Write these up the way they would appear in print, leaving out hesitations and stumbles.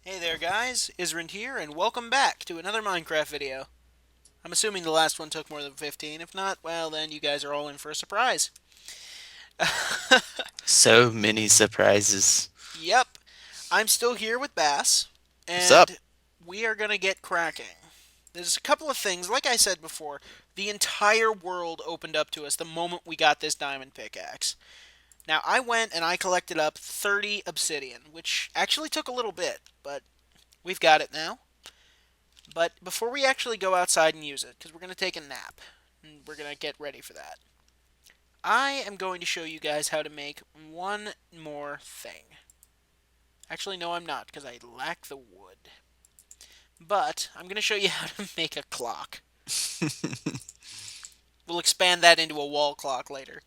Hey there guys, Isrand here, and welcome back to another Minecraft video. I'm assuming the last one took more than 15. If not, well then you guys are all in for a surprise. So many surprises. Yep, I'm still here with Bass, What's up? and we are gonna get cracking. There's a couple of things, like I said before, the entire world opened up to us the moment we got this diamond pickaxe. Now I went and I collected up 30 obsidian, which actually took a little bit, but we've got it now. But before we actually go outside and use it, because we're going to take a nap, and we're going to get ready for that, I am going to show you guys how to make one more thing. Actually, no, I'm not, because I lack the wood. But I'm going to show you how to make a clock. We'll expand that into a wall clock later.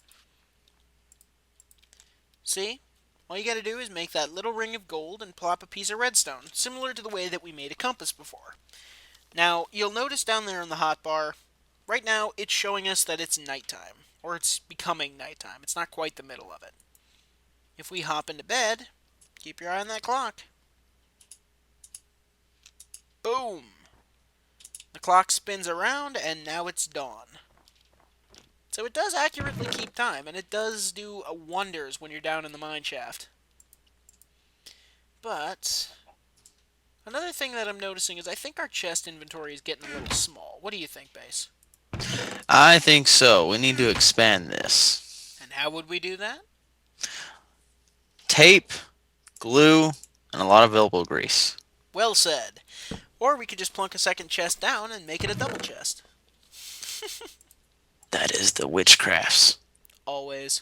See? All you got to do is make that little ring of gold and plop a piece of redstone, similar to the way that we made a compass before. Now, you'll notice down there in the hotbar, right now it's showing us that it's nighttime, or it's becoming nighttime. It's not quite the middle of it. If we hop into bed, keep your eye on that clock. Boom! The clock spins around, and now it's dawn. So it does accurately keep time, and it does do wonders when you're down in the mine shaft. But another thing that I'm noticing is I think our chest inventory is getting a little small. What do you think, Base? I think so. We need to expand this. And how would we do that? Tape, glue, and a lot of elbow grease. Well said. Or we could just plunk a second chest down and make it a double chest. That is the witchcrafts. Always.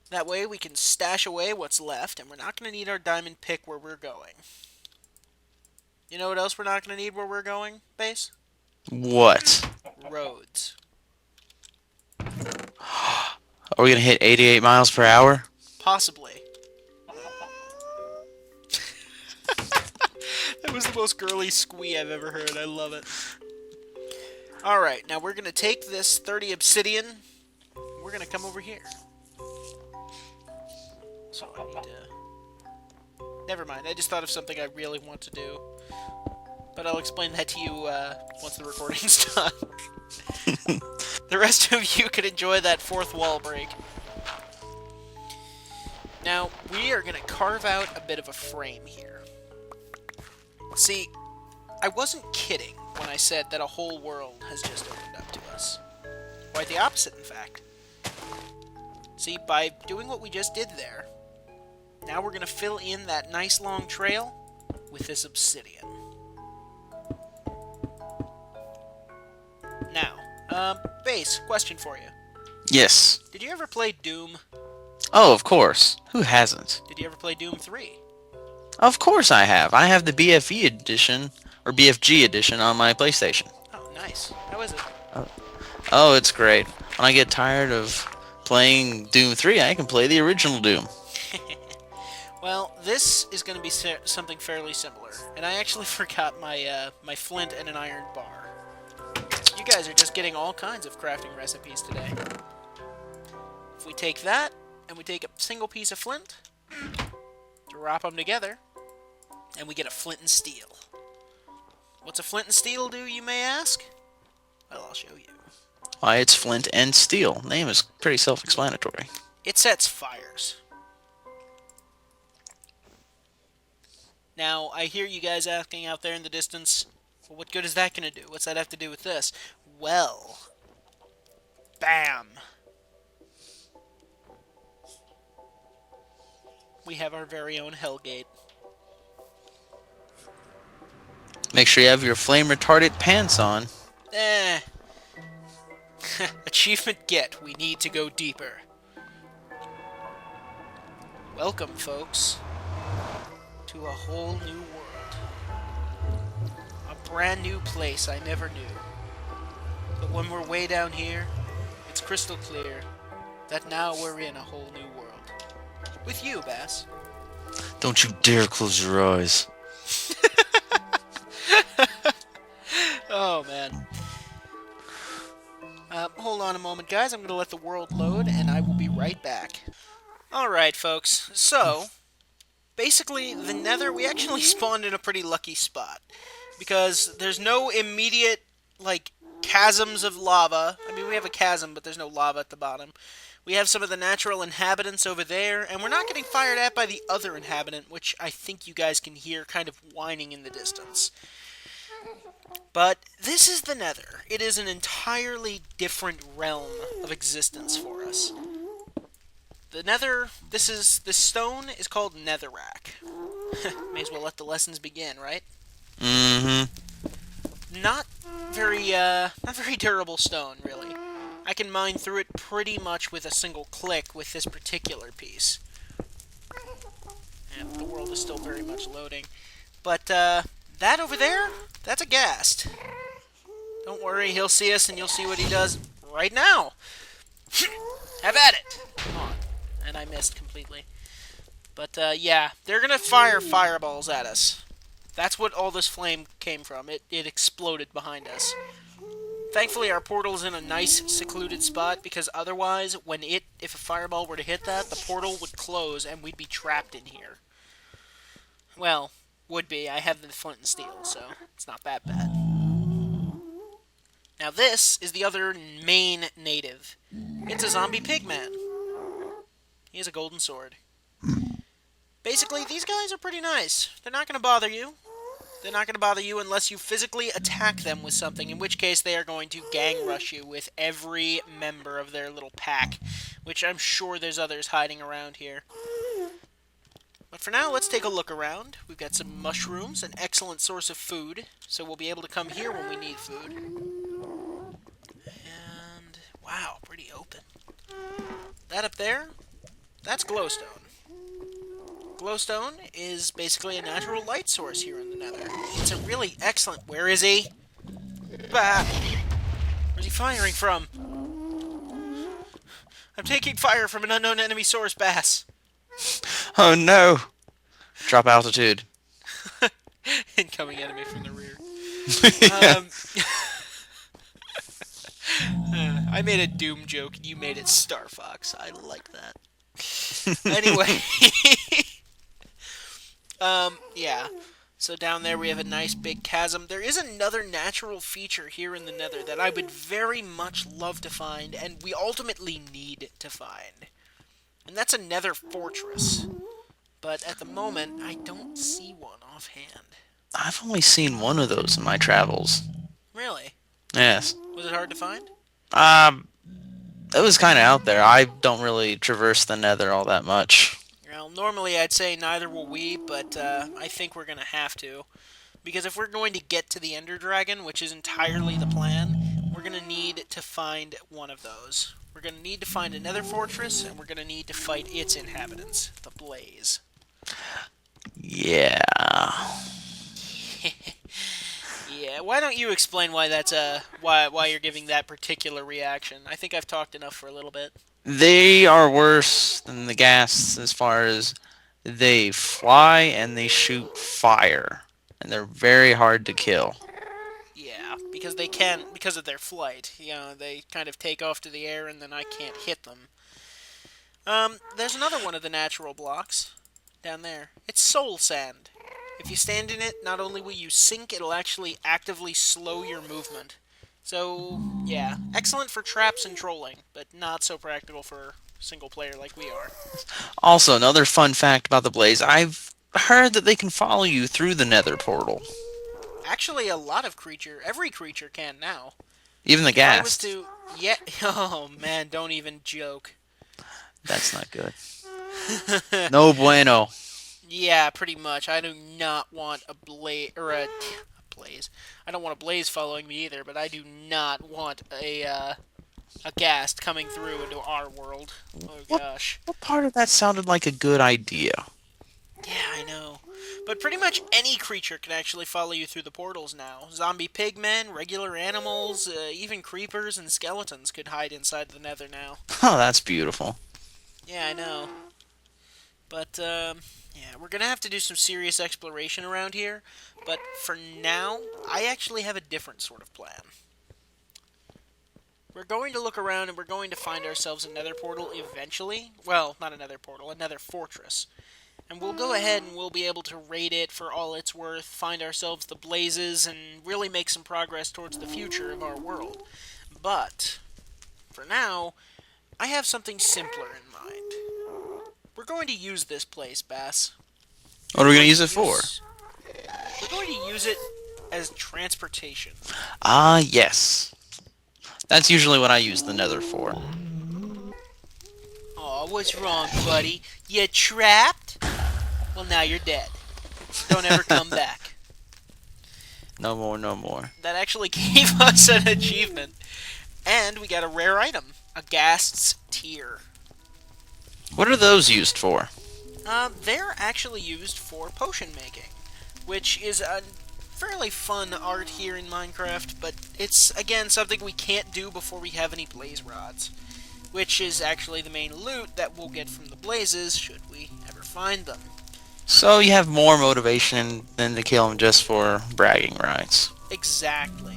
That way we can stash away what's left, and we're not going to need our diamond pick where we're going. You know what else we're not going to need where we're going, Base? What? Roads. Are we gonna hit 88 miles per hour? Possibly. That was the most girly squee I've ever heard. I love it. Alright, now we're going to take this 30 obsidian. We're going to come over here. So I need to... Never mind, I just thought of something I really want to do. But I'll explain that to you once the recording's done. The rest of you can enjoy that fourth wall break. Now, we are going to carve out a bit of a frame here. See, I wasn't kidding when I said that a whole world has just opened up to us. Quite the opposite, in fact. See, by doing what we just did there, now we're going to fill in that nice long trail with this obsidian. Now, Base, question for you. Yes. Did you ever play Doom? Oh, of course. Who hasn't? Did you ever play Doom 3? Of course I have. I have the BFE edition, or BFG edition on my PlayStation. Oh, nice. How is it? Oh, it's great. When I get tired of playing Doom 3, I can play the original Doom. Well, this is going to be something fairly similar, and I actually forgot my flint and an iron bar. You guys are just getting all kinds of crafting recipes today. If we take that, and we take a single piece of flint, drop them together, and we get a flint and steel. What's a flint and steel do, you may ask? Well, I'll show you. Why, it's flint and steel. Name is pretty self-explanatory. It sets fires. Now, I hear you guys asking out there in the distance, well, what good is that going to do? What's that have to do with this? Well, bam! We have our very own Hellgate. Make sure you have your flame-retardant pants on. Eh. Achievement get, we need to go deeper. Welcome, folks, to a whole new world. A brand new place I never knew. But when we're way down here, it's crystal clear that now we're in a whole new world. With you, Bass. Don't you dare close your eyes. Oh, man. Hold on a moment, guys. I'm going to let the world load, and I will be right back. Alright, folks. So, Basically, the Nether, we actually spawned in a pretty lucky spot because there's no immediate like chasms of lava. I mean, we have a chasm, but there's no lava at the bottom. We have some of the natural inhabitants over there, and we're not getting fired at by the other inhabitant, which I think you guys can hear kind of whining in the distance. But this is the Nether. It is an entirely different realm of existence for us. The Nether, this stone is called Netherrack. May as well let the lessons begin, right? Mm-hmm. Not not very durable stone, really. I can mine through it pretty much with a single click with this particular piece. And the world is still very much loading. But, that over there, that's a ghast. Don't worry, he'll see us and you'll see what he does right now. Have at it! Come on. And I missed completely. But, yeah, they're gonna fire fireballs at us. That's what all this flame came from. It exploded behind us. Thankfully, our portal's in a nice, secluded spot, because otherwise, if a fireball were to hit that, the portal would close and we'd be trapped in here. Well, would be. I have the flint and steel, so it's not that bad. Now this is the other main native. It's a zombie pigman. He has a golden sword. Basically, these guys are pretty nice. They're not going to bother you. They're not going to bother you unless you physically attack them with something, in which case they are going to gang rush you with every member of their little pack, which I'm sure there's others hiding around here. But for now, let's take a look around. We've got some mushrooms, an excellent source of food, so we'll be able to come here when we need food. And, wow, pretty open. That up there, that's glowstone. Glowstone is basically a natural light source here in the Nether. It's a really excellent... Where is he? Bah! Where's he firing from? I'm taking fire from an unknown enemy source, Bass. Oh no! Drop altitude. Incoming enemy from the rear. Yeah. I made a Doom joke, and you made it Star Fox. I like that. Anyway... yeah. So down there we have a nice big chasm. There is another natural feature here in the Nether that I would very much love to find, and we ultimately need to find. And that's a Nether fortress. But at the moment, I don't see one offhand. I've only seen one of those in my travels. Really? Yes. Was it hard to find? Um, it was kind of out there. I don't really traverse the Nether all that much. Well, normally I'd say neither will we, but I think we're going to have to. Because if we're going to get to the Ender Dragon, which is entirely the plan, we're going to need to find one of those. We're going to need to find another fortress, and we're going to need to fight its inhabitants, the Blaze. Yeah. Yeah, why don't you explain why that's why you're giving that particular reaction? I think I've talked enough for a little bit. They are worse than the ghasts as far as they fly and they shoot fire. And they're very hard to kill. Yeah, because of their flight. You know, they kind of take off to the air and then I can't hit them. There's another one of the natural blocks down there. It's soul sand. If you stand in it, not only will you sink, it'll actually actively slow your movement. So, yeah, excellent for traps and trolling, but not so practical for single player like we are. Also, another fun fact about the Blaze, I've heard that they can follow you through the Nether portal. Actually, every creature can now. Even the If I was ghast. to, yeah, oh man, don't even joke. That's not good. No bueno. Yeah, pretty much. I do not want a blaze. I don't want a blaze following me either, but I do not want a ghast coming through into our world. Oh What, gosh. what part of that sounded like a good idea? Yeah, I know. But pretty much any creature can actually follow you through the portals now. Zombie pigmen, regular animals, even creepers and skeletons could hide inside the Nether now. Oh, that's beautiful. Yeah, I know. But, yeah, we're gonna have to do some serious exploration around here. But for now, I actually have a different sort of plan. We're going to look around and we're going to find ourselves a nether portal eventually. Well, not a nether portal, a nether fortress. And we'll go ahead and we'll be able to rate it for all it's worth, find ourselves the blazes, and really make some progress towards the future of our world. But, for now, I have something simpler in mind. We're going to use this place, Bass. What are we gonna use it for? We're going to use it as transportation. Ah, yes. That's usually what I use the Nether for. Aw, what's wrong, buddy? You trapped? Well, now you're dead. Don't ever come back. No more, no more. That actually gave us an achievement. And we got a rare item, a Ghast's Tear. What are those used for? They're actually used for potion making, which is a fairly fun art here in Minecraft, but it's, again, something we can't do before we have any blaze rods, which is actually the main loot that we'll get from the blazes should we ever find them. So you have more motivation than to kill him just for bragging rights. Exactly.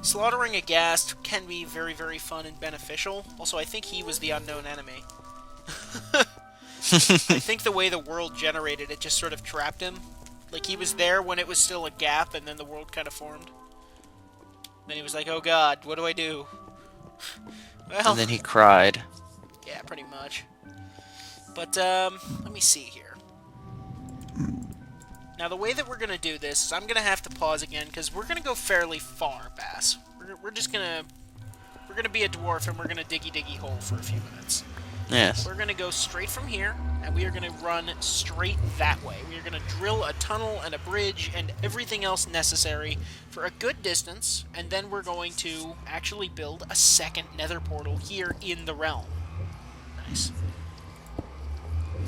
Slaughtering a ghast can be very, very fun and beneficial. Also, I think he was the unknown enemy. I think the way the world generated it just sort of trapped him. Like, he was there when it was still a gap, and then the world kind of formed. Then he was like, oh god, what do I do? Well, And then he cried. yeah, pretty much. But, let me see here. Now, the way that we're going to do this is I'm going to have to pause again, because we're going to go fairly far, Bass. We're just going to... We're going to be a dwarf, and we're going to diggy hole for a few minutes. Yes. We're going to go straight from here, and we are going to run straight that way. We are going to drill a tunnel and a bridge and everything else necessary for a good distance, and then we're going to actually build a second nether portal here in the realm. Nice.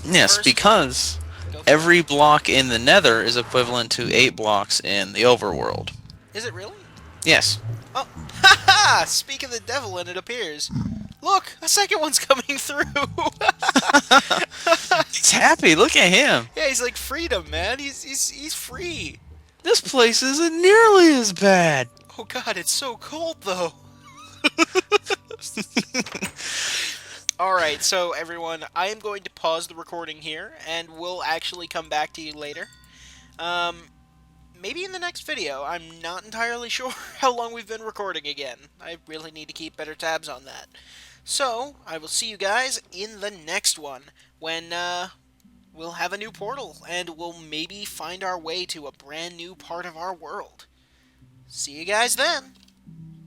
Yes, First, because go for every it. block in the Nether is equivalent to 8 blocks in the overworld. Is it really? Yes. Oh, haha! Speak of the devil, and it appears. Look, a second one's coming through. He's happy. Look at him. Yeah, he's like freedom, man. He's free. This place isn't nearly as bad. Oh god, it's so cold though. Alright, so everyone, I am going to pause the recording here, and we'll actually come back to you later. Um, maybe in the next video. I'm not entirely sure how long we've been recording again. I really need to keep better tabs on that. So, I will see you guys in the next one, when, we'll have a new portal, and we'll maybe find our way to a brand new part of our world. See you guys then!